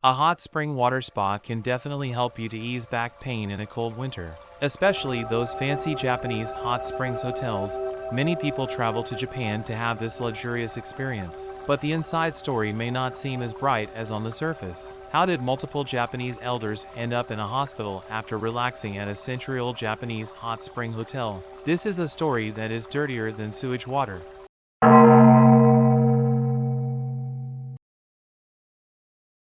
A hot spring water spa can definitely help you to ease back pain in a cold winter, especially those fancy Japanese hot springs hotels. Many people travel to Japan to have this luxurious experience, but the inside story may not seem as bright as on the surface. How did multiple Japanese elders end up in a hospital after relaxing at a century-old Japanese hot spring hotel? This is a story that is dirtier than sewage water.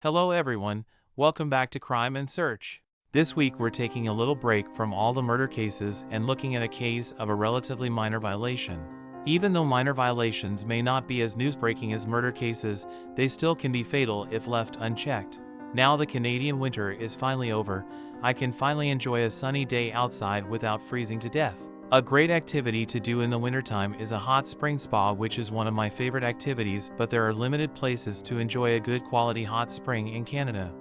Hello everyone, welcome back to Crime and Search. This week we're taking a little break from all the murder cases and looking at a case of a relatively minor violation. Even though minor violations may not be as newsbreaking as murder cases, they still can be fatal if left unchecked. Now the Canadian winter is finally over, I can finally enjoy a sunny day outside without freezing to death. A great activity to do in the wintertime is a hot spring spa, which is one of my favorite activities, but there are limited places to enjoy a good quality hot spring in Canada.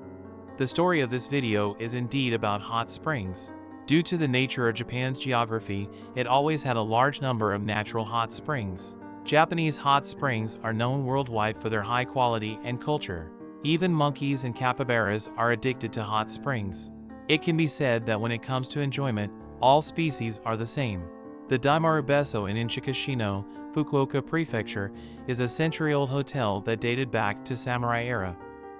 The story of this video is indeed about hot springs. Due to the nature of Japan's geography, it always had a large number of natural hot springs. Japanese hot springs are known worldwide for their high quality and culture. Even monkeys and capybaras are addicted to hot springs. It can be said that when it comes to enjoyment, all species are the same. The Daimaru Besso in Inchikashino, Fukuoka Prefecture, is a century-old hotel that dated back to samurai era.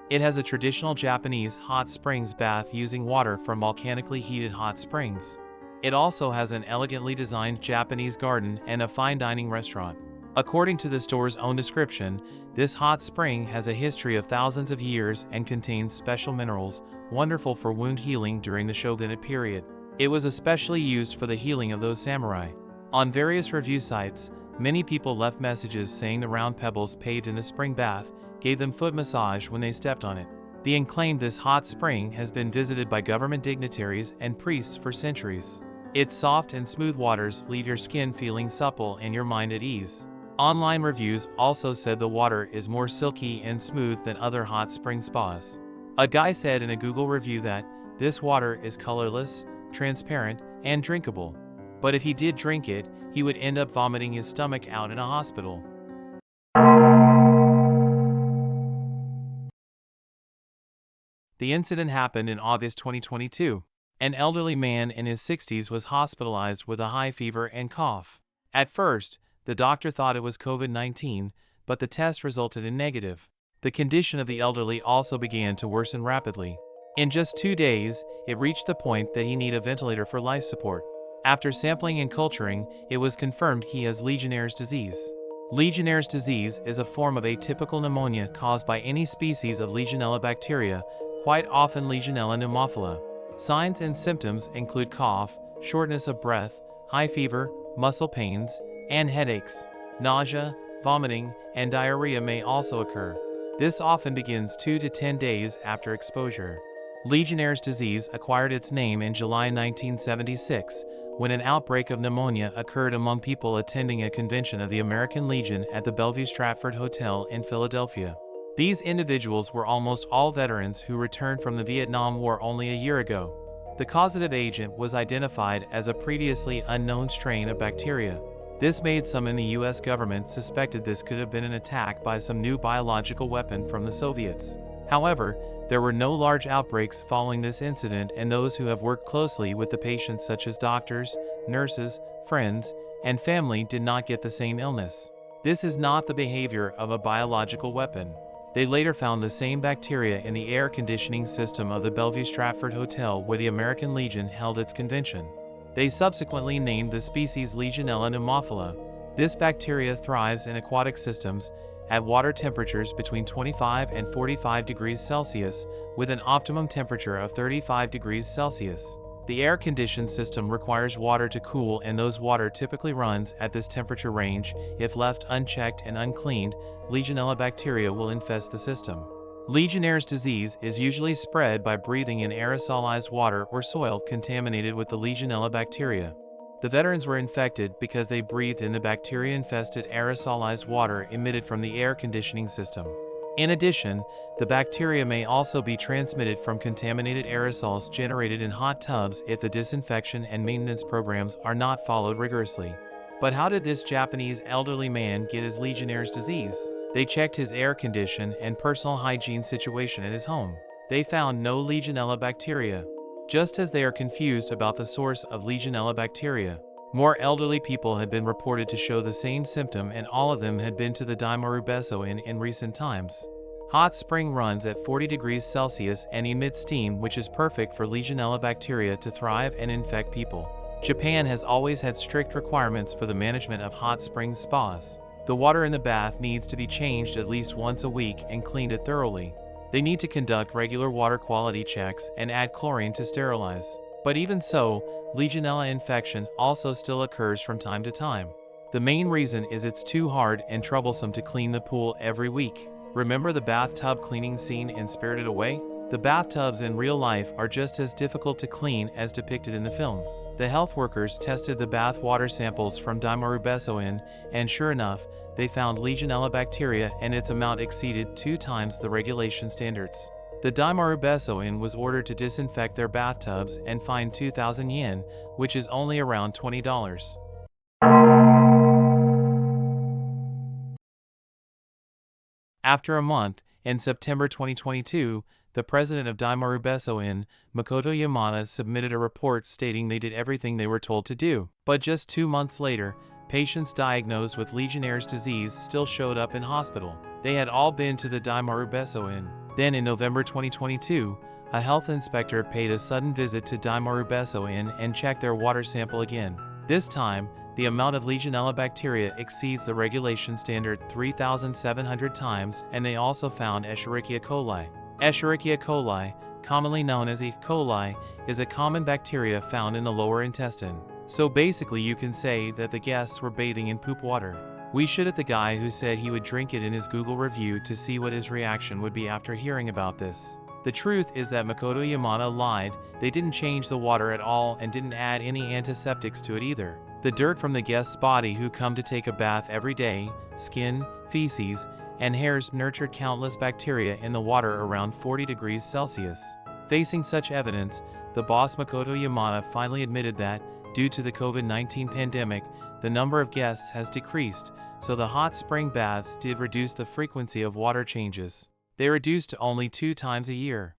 It has a traditional Japanese hot springs bath using water from volcanically heated hot springs. It also has an elegantly designed Japanese garden and a fine dining restaurant. According to the store's own description, this hot spring has a history of thousands of years and contains special minerals, wonderful for wound healing during the shogunate period. It was especially used for the healing of those samurai. On various review sites, many people left messages saying the round pebbles paved in the spring bath gave them foot massage when they stepped on it. They claimed this hot spring has been visited by government dignitaries and priests for centuries. Its soft and smooth waters leave your skin feeling supple and your mind at ease. Online reviews also said the water is more silky and smooth than other hot spring spas. A guy said in a Google review that this water is colorless, transparent, and drinkable. But if he did drink it, he would end up vomiting his stomach out in a hospital. The incident happened in August 2022. An elderly man in his 60s was hospitalized with a high fever and cough. At first, the doctor thought it was COVID-19, but the test resulted in negative. The condition of the elderly also began to worsen rapidly. In just 2 days, it reached the point that he needed a ventilator for life support. After sampling and culturing, it was confirmed he has Legionnaire's disease. Legionnaire's disease is a form of atypical pneumonia caused by any species of Legionella bacteria, quite often Legionella pneumophila. Signs and symptoms include cough, shortness of breath, high fever, muscle pains, and headaches. Nausea, vomiting, and diarrhea may also occur. This often begins 2 to 10 days after exposure. Legionnaire's disease acquired its name in July 1976, when an outbreak of pneumonia occurred among people attending a convention of the American Legion at the Bellevue Stratford Hotel in Philadelphia. These individuals were almost all veterans who returned from the Vietnam War only a year ago. The causative agent was identified as a previously unknown strain of bacteria. This made some in the US government suspected this could have been an attack by some new biological weapon from the Soviets. However, there were no large outbreaks following this incident, and those who have worked closely with the patients, such as doctors, nurses, friends, and family, did not get the same illness. This is not the behavior of a biological weapon. They later found the same bacteria in the air conditioning system of the Bellevue Stratford Hotel where the American Legion held its convention. They subsequently named the species Legionella pneumophila. This bacteria thrives in aquatic systems at water temperatures between 25 and 45 degrees Celsius, with an optimum temperature of 35 degrees Celsius. The air-conditioned system requires water to cool, and those water typically runs at this temperature range. If left unchecked and uncleaned, Legionella bacteria will infest the system. Legionnaire's disease is usually spread by breathing in aerosolized water or soil contaminated with the Legionella bacteria. The veterans were infected because they breathed in the bacteria-infested aerosolized water emitted from the air conditioning system. In addition, the bacteria may also be transmitted from contaminated aerosols generated in hot tubs if the disinfection and maintenance programs are not followed rigorously. But how did this Japanese elderly man get his Legionnaire's disease? They checked his air condition and personal hygiene situation at his home. They found no Legionella bacteria. Just as they are confused about the source of Legionella bacteria, more elderly people had been reported to show the same symptom, and all of them had been to the Daimaru Besso Inn in recent times. Hot spring runs at 40 degrees Celsius and emits steam, which is perfect for Legionella bacteria to thrive and infect people. Japan has always had strict requirements for the management of hot spring spas. The water in the bath needs to be changed at least once a week and cleaned it thoroughly. They need to conduct regular water quality checks and add chlorine to sterilize. But even so, Legionella infection also still occurs from time to time. The main reason is it's too hard and troublesome to clean the pool every week. Remember the bathtub cleaning scene in Spirited Away? The bathtubs in real life are just as difficult to clean as depicted in the film. The health workers tested the bath water samples from Daimaru Besso Inn, and sure enough, they found Legionella bacteria, and its amount exceeded 2 times the regulation standards. The Daimaru Besso Inn was ordered to disinfect their bathtubs and fined 2,000 yen, which is only around $20. After a month, in September 2022, the president of Daimaru Besso Inn, Makoto Yamada, submitted a report stating they did everything they were told to do. But just 2 months later, patients diagnosed with Legionnaire's disease still showed up in hospital. They had all been to the Daimaru Besso Inn. Then in November 2022, a health inspector paid a sudden visit to Daimaru Besso Inn and checked their water sample again. This time, the amount of Legionella bacteria exceeds the regulation standard 3,700 times, and they also found Escherichia coli. Escherichia coli, commonly known as E. coli, is a common bacteria found in the lower intestine. So basically you can say that the guests were bathing in poop water. We should at the guy who said he would drink it in his Google review to see what his reaction would be after hearing about this. The truth is that Makoto Yamada lied. They didn't change the water at all and didn't add any antiseptics to it either. The dirt from the guest's body who come to take a bath every day, skin, feces, and hairs nurtured countless bacteria in the water around 40 degrees Celsius. Facing such evidence, the boss Makoto Yamada finally admitted that, due to the COVID-19 pandemic, the number of guests has decreased, so the hot spring baths did reduce the frequency of water changes. They reduced to only 2 times a year.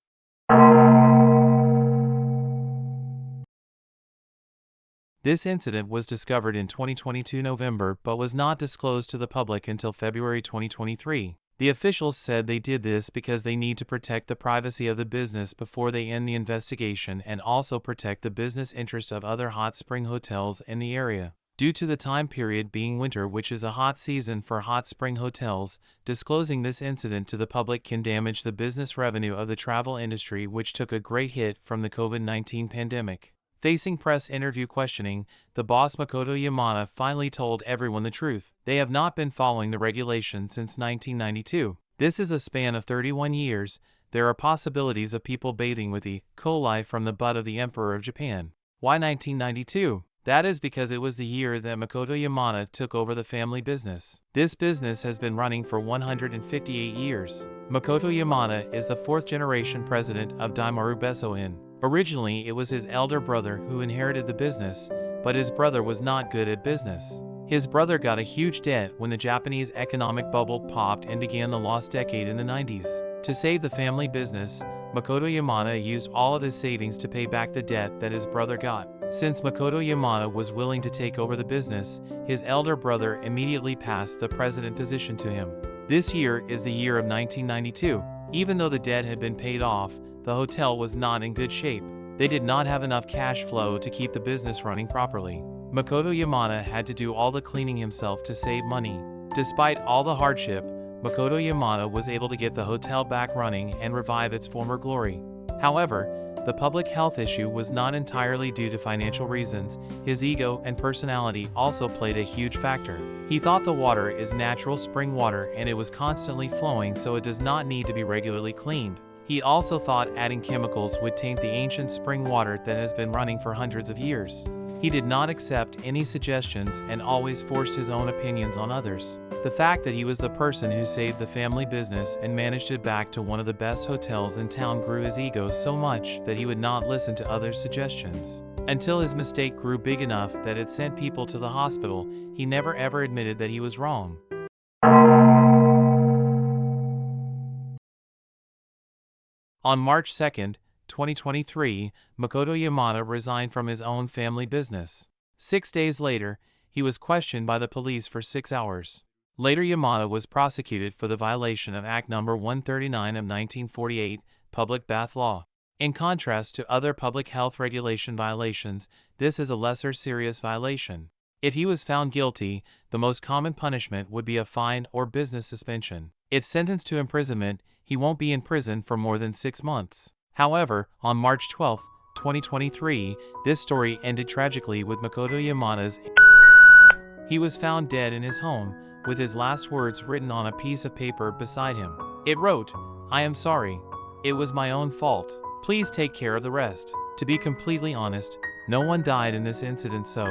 This incident was discovered in 2022 November but was not disclosed to the public until February 2023. The officials said they did this because they need to protect the privacy of the business before they end the investigation, and also protect the business interest of other hot spring hotels in the area. Due to the time period being winter, which is a hot season for hot spring hotels, disclosing this incident to the public can damage the business revenue of the travel industry, which took a great hit from the COVID-19 pandemic. Facing press interview questioning, the boss Makoto Yamada finally told everyone the truth. They have not been following the regulation since 1992. This is a span of 31 years. There are possibilities of people bathing with E. coli from the butt of the Emperor of Japan. Why 1992? That is because it was the year that Makoto Yamada took over the family business. This business has been running for 158 years. Makoto Yamada is the 4th generation president of Daimaru Besso Inn. Originally, it was his elder brother who inherited the business, but his brother was not good at business. His brother got a huge debt when the Japanese economic bubble popped and began the lost decade in the 90s. To save the family business, Makoto Yamada used all of his savings to pay back the debt that his brother got. Since Makoto Yamada was willing to take over the business, his elder brother immediately passed the president position to him. This year is the year of 1992. Even though the debt had been paid off, the hotel was not in good shape. They did not have enough cash flow to keep the business running properly. Makoto Yamada had to do all the cleaning himself to save money. Despite all the hardship, Makoto Yamada was able to get the hotel back running and revive its former glory. However, the public health issue was not entirely due to financial reasons. His ego and personality also played a huge factor. He thought the water is natural spring water and it was constantly flowing, so it does not need to be regularly cleaned. He also thought adding chemicals would taint the ancient spring water that has been running for hundreds of years. He did not accept any suggestions and always forced his own opinions on others. The fact that he was the person who saved the family business and managed it back to one of the best hotels in town grew his ego so much that he would not listen to others' suggestions. Until his mistake grew big enough that it sent people to the hospital, he never ever admitted that he was wrong. On March 2, 2023, Makoto Yamada resigned from his own family business. 6 days later, he was questioned by the police for 6 hours. Later, Yamada was prosecuted for the violation of Act No. 139 of 1948, Public Bath Law. In contrast to other public health regulation violations, this is a lesser serious violation. If he was found guilty, the most common punishment would be a fine or business suspension. If sentenced to imprisonment, he won't be in prison for more than 6 months. However, on March 12, 2023, this story ended tragically with Makoto Yamada's. He was found dead in his home, with his last words written on a piece of paper beside him. It wrote, "I am sorry. It was my own fault. Please take care of the rest." To be completely honest, no one died in this incident, so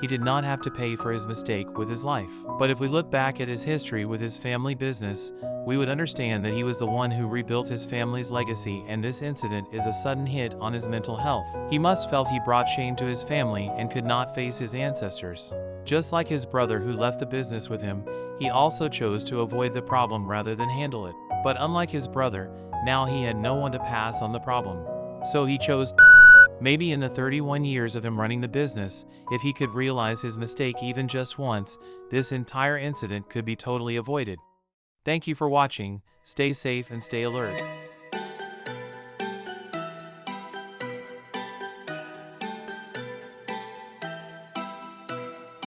he did not have to pay for his mistake with his life. But if we look back at his history with his family business, we would understand that he was the one who rebuilt his family's legacy, and this incident is a sudden hit on his mental health. He must felt he brought shame to his family and could not face his ancestors. Just like his brother who left the business with him, he also chose to avoid the problem rather than handle it. But unlike his brother, now he had no one to pass on the problem. So he chose. Maybe in the 31 years of him running the business, if he could realize his mistake even just once, this entire incident could be totally avoided. Thank you for watching. Stay safe and stay alert.